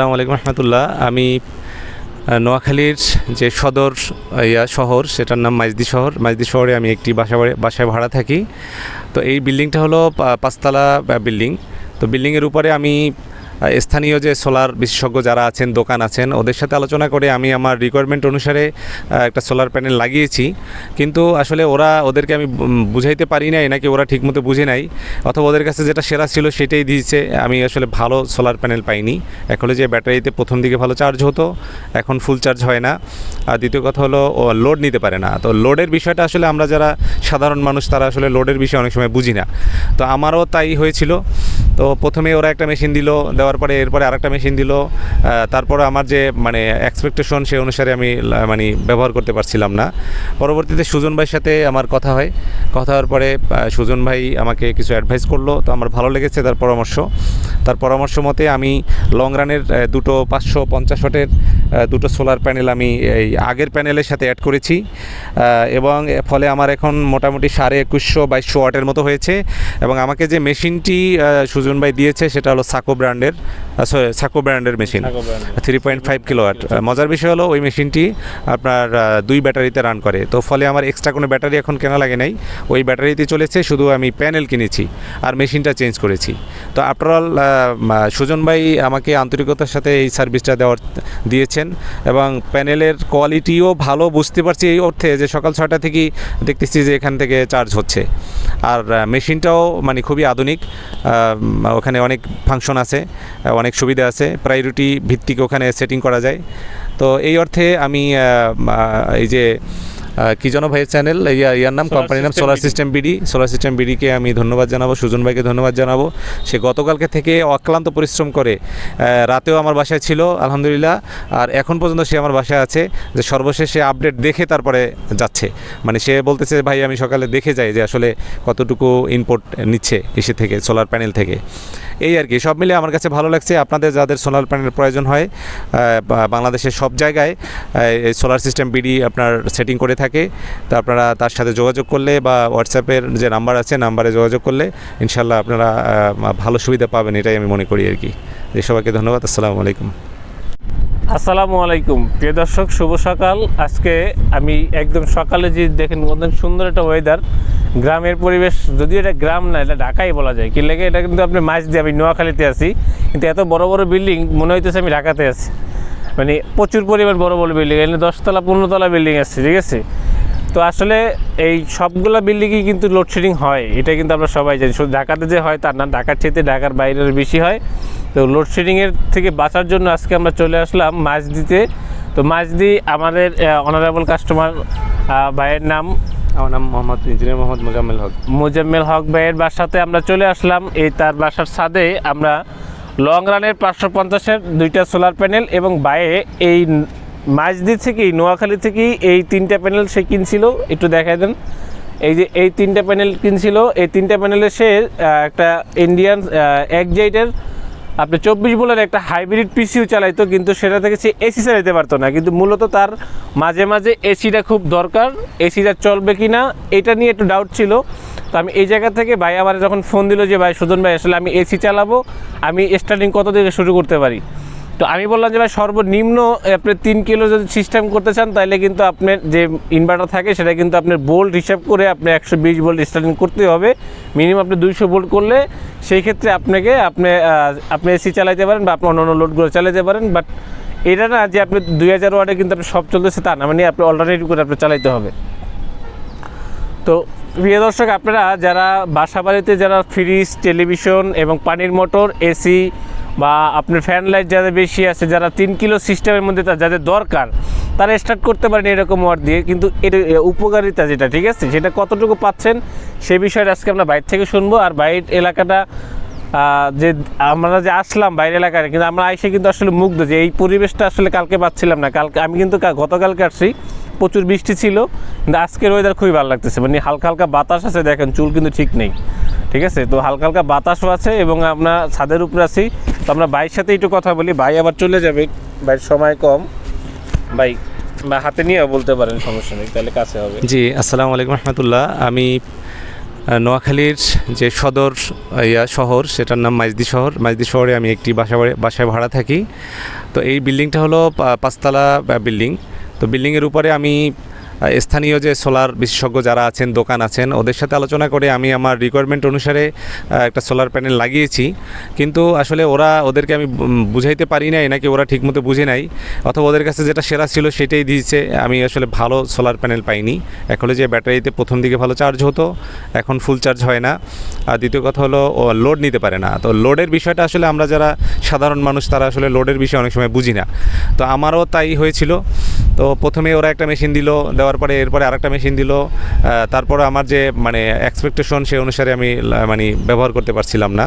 আসসালামু আলাইকুম রহমতুল্লাহ। আমি নোয়াখালীর যে সদর শহর, সেটার নাম মাইজদি শহর। মাইজদি শহরে আমি একটি বাসায় ভাড়া থাকি। তো এই বিল্ডিংটা হলো পাঁচতলা বিল্ডিং। তো বিল্ডিংয়ের উপরে আমি স্থানীয় যে সোলার বিশেষজ্ঞ যারা আছেন, দোকান আছেন, ওদের সাথে আলোচনা করে আমি আমার রিকোয়ারমেন্ট অনুসারে একটা সোলার প্যানেল লাগিয়েছি। কিন্তু আসলে ওদেরকে আমি বুঝাইতে পারি নাই, নাকি ওরা ঠিকমতো বুঝে নাই, অথবা ওদের কাছে যেটা সেরা ছিল সেটাই দিয়েছে। আমি আসলে ভালো সোলার প্যানেল পাইনি। এক হলো যে ব্যাটারিতে প্রথম দিকে ভালো চার্জ হতো, এখন ফুল চার্জ হয় না। আর দ্বিতীয় কথা হলো লোড নিতে পারে না। তো লোডের বিষয়টা আসলে আমরা যারা সাধারণ মানুষ, তারা আসলে লোডের বিষয়ে অনেক সময় বুঝি না। তো আমারও তাই হয়েছিল। তো প্রথমে ওরা একটা মেশিন দেওয়ার পরে এরপরে আরেকটা মেশিন দিল। তারপরে আমার যে এক্সপেকটেশন, সেই অনুসারে আমি ব্যবহার করতে পারছিলাম না। পরবর্তীতে সুজন ভাইয়ের সাথে আমার কথা হওয়ার পরে সুজন ভাই আমাকে কিছু অ্যাডভাইস করলো। তো আমার ভালো লেগেছে তার পরামর্শ মতে আমি লং রানের দুটো 550 ওয়াটের দুটো সোলার প্যানেল আমি এই আগের প্যানেলের সাথে অ্যাড করেছি, এবং ফলে আমার এখন মোটামুটি 2100-2200 ওয়াটের মতো হয়েছে। এবং আমাকে যে মেশিনটি সুজন ভাই দিয়েছে সেটা হলো সাকো ব্র্যান্ডের মেশিন, 3.5 কিলোওয়াট। মজার বিষয় হলো ওই মেশিনটি আপনার 2 ব্যাটারিতে রান করে। তো ফলে আমার এক্সট্রা কোনো ব্যাটারি এখন কেনা লাগে নাই, ওই ব্যাটারিতে চলেছে। শুধু আমি প্যানেল কিনেছি আর মেশিনটা চেঞ্জ করেছি। তো আফটারঅল সুজন ভাই আমাকে আন্তরিকতার সাথে এই সার্ভিসটা দিয়েছেন, এবং প্যানেলের কোয়ালিটিও ভালো বুঝতে পারছি এই অর্থে যে সকাল 6টা থেকেই দেখতেছি যে এখান থেকে চার্জ হচ্ছে। আর মেশিনটাও খুবই আধুনিক। ওখানে অনেক ফাংশন আছে, অনেক সুবিধা আছে, প্রায়োরিটি ভিত্তিক ওখানে সেটিং করা যায়। তো এই অর্থে আমি এই যে কি যেন ভাইয়ের চ্যানেল, ইয়ার নাম, কোম্পানির নাম সোলার সিস্টেম বিডিকে আমি ধন্যবাদ জানাবো, সুজন ভাইকে ধন্যবাদ জানাবো। সে গতকালকে থেকে অক্লান্ত পরিশ্রম করে রাতেও আমার বাসায় ছিল আলহামদুলিল্লাহ, আর এখন পর্যন্ত সে আমার বাসায় আছে। যে সর্বশেষে আপডেট দেখে তারপরে যাচ্ছে, সে বলতেছে ভাই আমি সকালে দেখে যাই যে আসলে কতটুকু ইনপুট নিচ্ছে এসে থেকে, সোলার প্যানেল থেকে। এই আর কি, সব মিলে আমার কাছে ভালো লাগছে। আপনাদের যাদের সোলার প্যানেল প্রয়োজন হয়, বাংলাদেশের সব জায়গায় এই সোলার সিস্টেম বিডি আপনার সেটিং করে থাকে। তো আপনারা তার সাথে যোগাযোগ করলে বা হোয়াটসঅ্যাপের যে নাম্বার আছে, নাম্বারে যোগাযোগ করলে ইনশাল্লাহ আপনারা ভালো সুবিধা পাবেন, এটাই আমি মনে করি আর কি। সবাইকে ধন্যবাদ। আসসালামু আলাইকুম। আসসালামু আলাইকুম প্রিয় দর্শক, শুভ সকাল। আজকে আমি একদম সকালে যে দেখেন অনেক সুন্দর একটা ওয়েদার, গ্রামের পরিবেশ। যদিও এটা গ্রাম না, এটা ঢাকাই বলা যায়। কি লাগে, এটা কিন্তু আপনি মাইজদি, আমি নোয়াখালীতে আছি, কিন্তু এত বড় বড় বিল্ডিং মনে হইতেছে আমি ঢাকাতে আছি। প্রচুর পরিমাণ বড় বড় বিল্ডিং, এখানে 10তলা 15তলা বিল্ডিং আছে, ঠিক আছে। তো আসলে এই সবগুলো বিল্ডিংই কিন্তু লোডশেডিং হয়, এটা কিন্তু আমরা সবাই জানি। শুধু ঢাকাতে যে হয় তার না, ঢাকার চেয়ে ঢাকার বাইরের বেশি হয়। তো লোডশেডিংয়ের থেকে বাঁচার জন্য আজকে আমরা চলে আসলাম মাইজদিতে। তো মাইজদি আমাদের অনারেবল কাস্টমার ভাইয়ের নাম, আমার নাম ইঞ্জিনিয়ার মোহাম্মদ মোজাম্মেল হক ভাইয়ের বাসাতে আমরা চলে আসলাম। তার বাসার ছাদে আমরা লং রানের 550-এর 2টা সোলার প্যানেল, এবং বাইরে এই মাইজদি থেকেই, নোয়াখালী থেকেই এই 3টা প্যানেল সে কিনছিল। একটু দেখাই দেন। এই যে এই 3টা প্যানেল কিনছিল, এই 3টা প্যানেলে সে একটা ইন্ডিয়ান এক্সাইটের আপনি 24 ভোল্টের একটা হাইব্রিড পিসিও চালাইতো, কিন্তু সেটা থেকে সে এসি চালাইতে পারতো না। কিন্তু মূলত তার মাঝে মাঝে এসিটা খুব দরকার, এসিটা চলবে কি না এটা নিয়ে একটু ডাউট ছিল। তো আমি এই জায়গা থেকে ভাই আমার যখন ফোন দিল যে ভাই সুজন ভাই আসলে আমি এসি চালাবো, আমি স্টার্টিং কত থেকে শুরু করতে পারি। তো আমি বললাম যে ভাই সর্বনিম্ন আপনি 3 কিলো যদি সিস্টেম করতে চান, তাহলে কিন্তু আপনার যে ইনভার্টার থাকে সেটা কিন্তু আপনার ভোল্ট হিসাব করে আপনি 120 ভোল্ট স্টার্টিং করতে হবে। মিনিমাম আপনি 200 ভোল্ট করলে সেই ক্ষেত্রে আপনি এসি চালাইতে পারেন বা আপনি অন্যান্য লোডগুলো চালাতে পারেন। বাট এটা না যে আপনি 2000 ওয়াটে কিন্তু আপনি সব চলতেছে তা না, আপনি অল্টারনেটিভ করে আপনি চালাইতে হবে। তো প্রিয় দর্শক, আপনারা যারা বাসা বাড়িতে যারা ফ্রিজ, টেলিভিশন এবং পানির মোটর, এসি বা আপনার ফ্যান লাইট যাদের বেশি আছে, যারা 3 কিলো সিস্টেমের মধ্যে যাদের দরকার, তারা স্টার্ট করতে পারেন এরকম ওয়াট দিয়ে। কিন্তু এর উপকারিতা যেটা, ঠিক আছে, সেটা কতটুকু পাচ্ছেন সে বিষয়টা আজকে আমরা বাইরে থেকে শুনবো। আর বাইরের এলাকাটা যে আমরা যে আসলাম বাইরের এলাকায়, কিন্তু আমরা আইসে কিন্তু আসলে মুগ্ধ যে এই পরিবেশটা আসলে কালকে পাচ্ছিলাম না। আমি কিন্তু গতকালকে আসছি, প্রচুর বৃষ্টি ছিল, কিন্তু আজকের ওয়েদার খুবই ভালো লাগতেছে। হালকা হালকা বাতাস আছে, দেখেন চুল কিন্তু ঠিক নেই, ঠিক আছে। তো হালকা হালকা বাতাসও আছে, এবং আমরা ছাদের উপরে আছি। তো আমরা ভাইয়ের সাথে একটু কথা বলি, ভাই আবার চলে যাবে, ভাইয়ের সময় কম। ভাই হাতে নিয়ে বলতে পারেন, সমস্যা নেই, তাহলে কাছে হবে। জি, আসসালামু আলাইকুম রহমতুল্লাহ। আমি নোয়াখালীর যে সদর শহর সেটার নাম মাইজদি শহর। মাইজদি শহরে আমি একটি বাসায় ভাড়া থাকি। তো এই বিল্ডিংটা হলো পাঁচতলা বিল্ডিং। তো বিল্ডিংয়ের উপরে আমি স্থানীয় যে সোলার বিশেষজ্ঞ যারা আছেন, দোকান আছেন, ওদের সাথে আলোচনা করে আমি আমার রিকোয়ারমেন্ট অনুসারে একটা সোলার প্যানেল লাগিয়েছি। কিন্তু আসলে ওদেরকে আমি বুঝাইতে পারি নাই, নাকি ওরা ঠিকমতো বুঝে নাই, অথবা ওদের কাছে যেটা সেরা ছিল সেটাই দিয়েছে। আমি আসলে ভালো সোলার প্যানেল পাইনি। এখন যে ব্যাটারিতে প্রথম দিকে ভালো চার্জ হতো, এখন ফুল চার্জ হয় না। আর দ্বিতীয় কথা হলো লোড নিতে পারে না। তো লোডের বিষয়টা আসলে আমরা যারা সাধারণ মানুষ তারা আসলে লোডের বিষয়ে অনেক সময় বুঝি না। তো আমারও তাই হয়েছিল। তো প্রথমে ওরা একটা মেশিন দেওয়ার পরে এরপরে আরেকটা মেশিন দিল। তারপরে আমার যে এক্সপেকটেশন সেই অনুসারে আমি ব্যবহার করতে পারছিলাম না।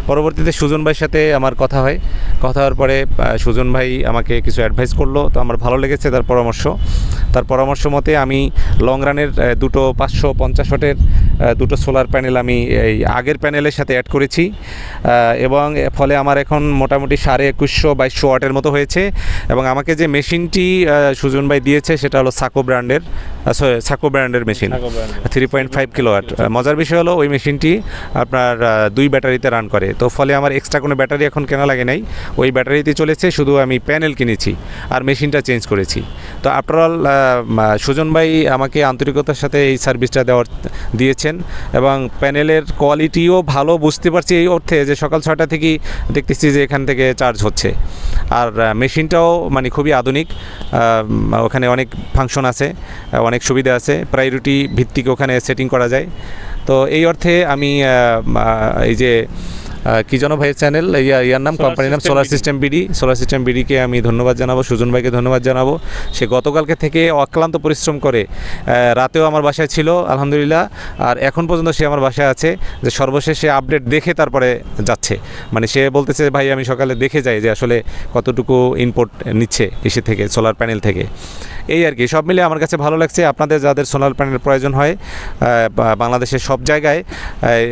পরবর্তীতে সুজন ভাইয়ের সাথে আমার কথা হওয়ার পরে সুজন ভাই আমাকে কিছু অ্যাডভাইস করলো। তো আমার ভালো লেগেছে তার পরামর্শ মতে আমি লং রানের দুটো 550 ওয়াটের দুটো সোলার প্যানেল আমি এই আগের প্যানেলের সাথে অ্যাড করেছি, এবং ফলে আমার এখন মোটামুটি 2100-2200 ওয়াটের মতো হয়েছে। এবং আমাকে যে মেশিনটি সুজন ভাই দিয়েছে সেটা হলো সাকো ব্র্যান্ডের মেশিন, 3.5 কিলোওয়াট। মজার বিষয় হলো ওই মেশিনটি আপনার 2 ব্যাটারিতে রান করে। তো ফলে আমার এক্সট্রা কোনো ব্যাটারি এখন কেনা লাগে নাই, ওই ব্যাটারিতে চলেছে। শুধু আমি প্যানেল কিনেছি আর মেশিনটা চেঞ্জ করেছি। তো আফটারঅল সুজন ভাই আমাকে আন্তরিকতার সাথে এই সার্ভিসটা দিয়েছেন, এবং প্যানেলের কোয়ালিটিও ভালো বুঝতে পারছি এই অর্থে যে সকাল 6টা থেকেই দেখতেছি যে এখান থেকে চার্জ হচ্ছে। আর মেশিনটাও খুবই আধুনিক। ওখানে অনেক ফাংশন আছে, অনেক সুবিধা আছে, প্রায়োরিটি ভিত্তিক ওখানে সেটিং করা যায়। তো এই অর্থে আমি এই যে কি যেন ভাইয়ের চ্যানেল, ইয়ার নাম, কোম্পানির নাম সোলার সিস্টেম বিডিকে আমি ধন্যবাদ জানাবো, সুজন ভাইকে ধন্যবাদ জানাবো। সে গতকালকে থেকে অক্লান্ত পরিশ্রম করে রাতেও আমার বাসায় ছিল আলহামদুলিল্লাহ, আর এখন পর্যন্ত সে আমার বাসায় আছে। যে সর্বশেষে আপডেট দেখে তারপরে যাচ্ছে, সে বলতেছে ভাই আমি সকালে দেখে যাই যে আসলে কতটুকু ইনপুট নিচ্ছে এসে থেকে সোলার প্যানেল থেকে। এই আর কি, সব মিলে আমার কাছে ভালো লাগছে। আপনাদের যাদের সোলার প্যানেল প্রয়োজন হয়, বাংলাদেশের সব জায়গায়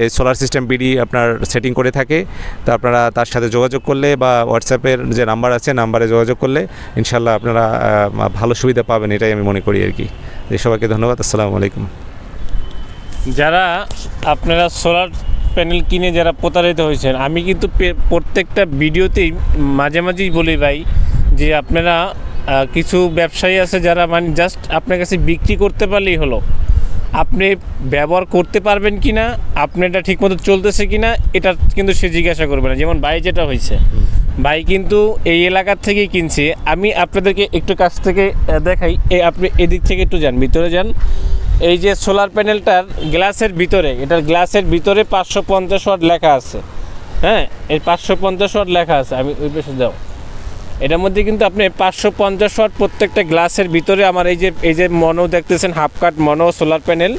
এই সোলার সিস্টেম বিডি আপনার সেটিং করে থাকে। তো আপনারা তার সাথে যোগাযোগ করলে বা হোয়াটসঅ্যাপের যে নাম্বার আছে নাম্বারে যোগাযোগ করলে ইনশাল্লাহ আপনারা ভালো সুবিধা পাবেন, এটাই আমি মনে করি আর কি। সবাইকে ধন্যবাদ। আসসালামু আলাইকুম। যারা আপনারা সোলার প্যানেল কিনে যারা প্রতারিত হয়েছেন, আমি কিন্তু প্রত্যেকটা ভিডিওতেই মাঝে মাঝেই বলি ভাই যে আপনারা কিছু ব্যবসায়ী আছে যারা জাস্ট আপনার কাছে বিক্রি করতে পারলেই হলো, আপনি ব্যবহার করতে পারবেন কি না, আপনি এটা ঠিকমতো চলতেছে কি না, এটা কিন্তু সে জিজ্ঞাসা করবে না। যেমন ভাই যেটা হয়েছে, ভাই কিন্তু এই এলাকার থেকেই কিনছে। আমি আপনাদেরকে একটু কাছ থেকে দেখাই, আপনি এদিক থেকে একটু যান, ভিতরে যান। এই যে সোলার প্যানেলটার গ্লাসের ভিতরে, এটার গ্লাসের ভিতরে 550 ওয়াট লেখা আছে। হ্যাঁ, এই 550 ওয়াট লেখা আছে। আমি ওই পাশে যাও, এটার মধ্যে কিন্তু আপনি 550 ওয়াট প্রত্যেকটা গ্লাসের ভিতরে আমার এই যে মনো দেখতেছেন, হাফ কাট মনো সোলার প্যানেল,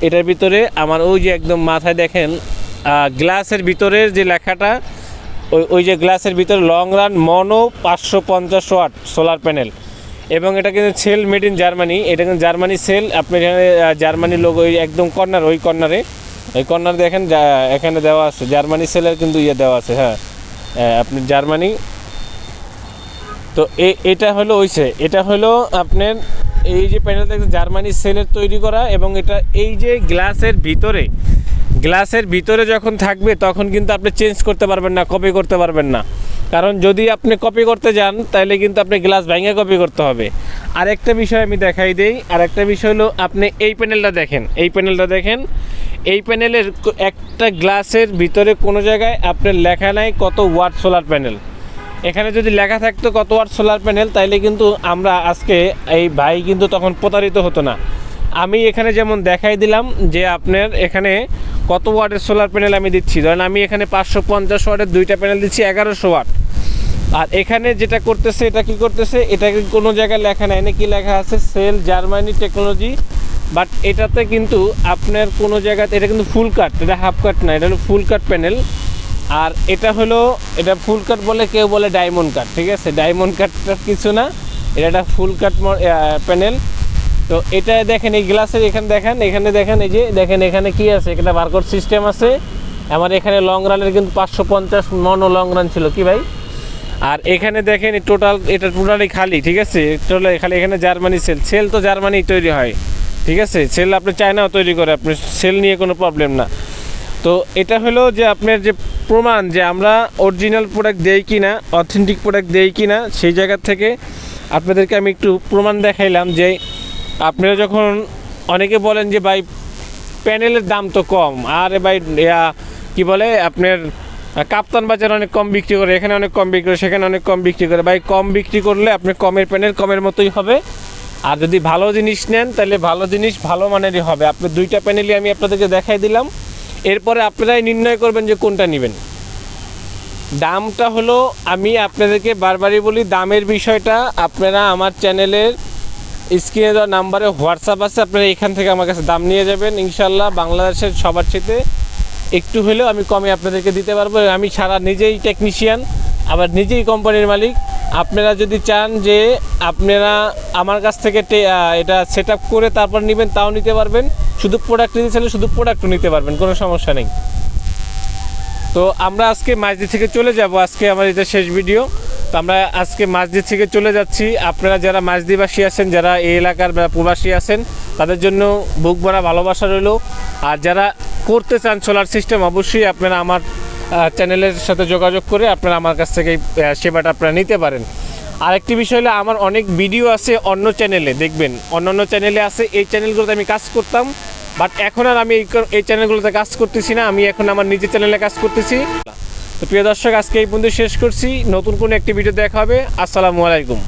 এটার ভিতরে আমার ওই যে একদম মাথায় দেখেন গ্লাসের ভিতরের যে লেখাটা, ওই যে গ্লাসের ভিতরে লং রান মনো 550 ওয়াট সোলার প্যানেল। এবং এটা কিন্তু সেল মেড ইন জার্মানি, এটা কিন্তু জার্মানি সেল। আপনি এখানে জার্মানি লোগো একদম ওই কর্নার দেখেন, এখানে দেওয়া আছে জার্মানি সেলের কিন্তু দেওয়া আছে। হ্যাঁ, আপনি জার্মানি। তো এটা হলো আপনার এই যে প্যানেলটা জার্মানি সেলের তৈরি করা, এবং এটা এই যে গ্লাসের ভিতরে যখন থাকবে তখন কিন্তু আপনি চেঞ্জ করতে পারবেন না, কপি করতে পারবেন না। কারণ যদি আপনি কপি করতে যান তাহলে কিন্তু আপনি গ্লাস ভেঙে কপি করতে হবে। আরেকটা বিষয় আমি দেখাই দেই, আরেকটা বিষয় হলো আপনি এই প্যানেলটা দেখেন, এই প্যানেলের একটা গ্লাসের ভিতরে কোনো জায়গায় আপনার লেখা নাই কত ওয়াট সোলার প্যানেল। এখানে যদি লেখা থাকতো কত ওয়াট সোলার প্যানেল, তাইলে কিন্তু আমরা আজকে এই ভাই কিন্তু তখন প্রতারিত হতো না। আমি এখানে যেমন দেখাই দিলাম যে আপনার এখানে কত ওয়াটের সোলার প্যানেল আমি দিচ্ছি, ধরেন আমি এখানে 550 ওয়াটের দুইটা প্যানেল দিচ্ছি 1100 ওয়াট। আর এখানে যেটা করতেছে, এটা কি করতেছে, এটা কোনো জায়গায় লেখা নাই, কি লেখা আছে সেল জার্মানি টেকনোলজি, বাট এটাতে কিন্তু আপনার কোনো জায়গাতে এটা কিন্তু ফুল কাট, এটা হাফ কাট না, এটা হলো ফুল কাট প্যানেল। আর এটা ফুল কাট বলে, কেউ বলে ডায়মন্ড কাট, ঠিক আছে, ডায়মন্ড কাটটা কিছু না, এটা একটা ফুল কাট প্যানেল। তো এটা দেখেন এই গ্লাসের এখানে দেখেন এই যে দেখেন এখানে কি আছে, এখানে বারকোড সিস্টেম আছে। আমার এখানে লং রানের কিন্তু 550 মনো লং রান ছিল কি ভাই। আর এখানে দেখেন এটা টোটালি খালি, ঠিক আছে, টোটালি খালি। এখানে জার্মানি সেল তো জার্মানি তৈরি হয়, ঠিক আছে, সেল আপনি চায়নাও তৈরি করে, আপনি সেল নিয়ে কোনো প্রবলেম না। তো এটা হলো যে আপনার যে প্রমাণ যে আমরা অরিজিনাল প্রোডাক্ট দেই কি না, অথেন্টিক প্রোডাক্ট দেই কি না, সেই জায়গা থেকে আপনাদেরকে আমি একটু প্রমাণ দেখাইলাম যে আপনারা যখন অনেকে বলেন যে ভাই প্যানেলের দাম তো কম, আরে ভাই কি বলে আপনার কাপ্তান বাজার অনেক কম বিক্রি করে, এখানে অনেক কম বিক্রি করে, সেখানে অনেক কম বিক্রি করে। ভাই কম বিক্রি করলে আপনি কমের প্যানেল কমের মতোই হবে, আর যদি ভালো জিনিস নেন তাহলে ভালো জিনিস ভালো মানেরই হবে। আপনি দুইটা প্যানেলই আমি আপনাদেরকে দেখাই দিলাম, এরপরে আপনারাই নির্ণয় করবেন যে কোনটা নেবেন। দামটা হলো, আমি আপনাদেরকে বারবারই বলি, দামের বিষয়টা আপনারা আমার চ্যানেলের স্ক্রিনে দেওয়া নাম্বারে হোয়াটসঅ্যাপ আছে, আপনারা এখান থেকে আমার কাছে দাম নিয়ে যাবেন। ইনশাল্লাহ বাংলাদেশের সবার চেয়ে একটু হলেও আমি কমে আপনাদেরকে দিতে পারবো। আমি সারা নিজেই টেকনিশিয়ান, আবার নিজেই কোম্পানির মালিক। আপনারা যদি চান যে আপনারা আমার কাছ থেকে এটা সেট আপ করে তারপর নেবেন, তাও নিতে পারবেন। শুধু প্রোডাক্ট নিতে চাইলে শুধু প্রোডাক্টও নিতে পারবেন, কোনো সমস্যা নেই। তো আমরা আজকে মাঝদি থেকে চলে যাব, আজকে আমার এটা শেষ ভিডিও। তো আমরা আজকে মাঝদি থেকে চলে যাচ্ছি। আপনারা যারা মাঝদিবাসী আছেন, যারা এই এলাকার প্রবাসী আছেন, তাদের জন্য বুক ভরা ভালোবাসা রইল। আর যারা করতে চান সোলার সিস্টেম, অবশ্যই আপনারা আমার চ্যানেলের সাথে যোগাযোগ করে আপনারা আমার কাছ থেকে সেবাটা আপনারা নিতে পারেন। আরেকটি বিষয় হলো, আমার অনেক ভিডিও আছে অন্য চ্যানেলে, দেখবেন অন্য চ্যানেলে আছে। এই চ্যানেলগুলোতে আমি কাজ করতাম, বাট এখন আর আমি এই চ্যানেলগুলোতে কাজ করতেছি না, আমি এখন আমার নিজের চ্যানেলে কাজ করতেছি। তো প্রিয় দর্শক, আজকে এই পর্যন্ত শেষ করছি। নতুন কোনো একটি ভিডিও দেখা হবে। আসসালামু আলাইকুম।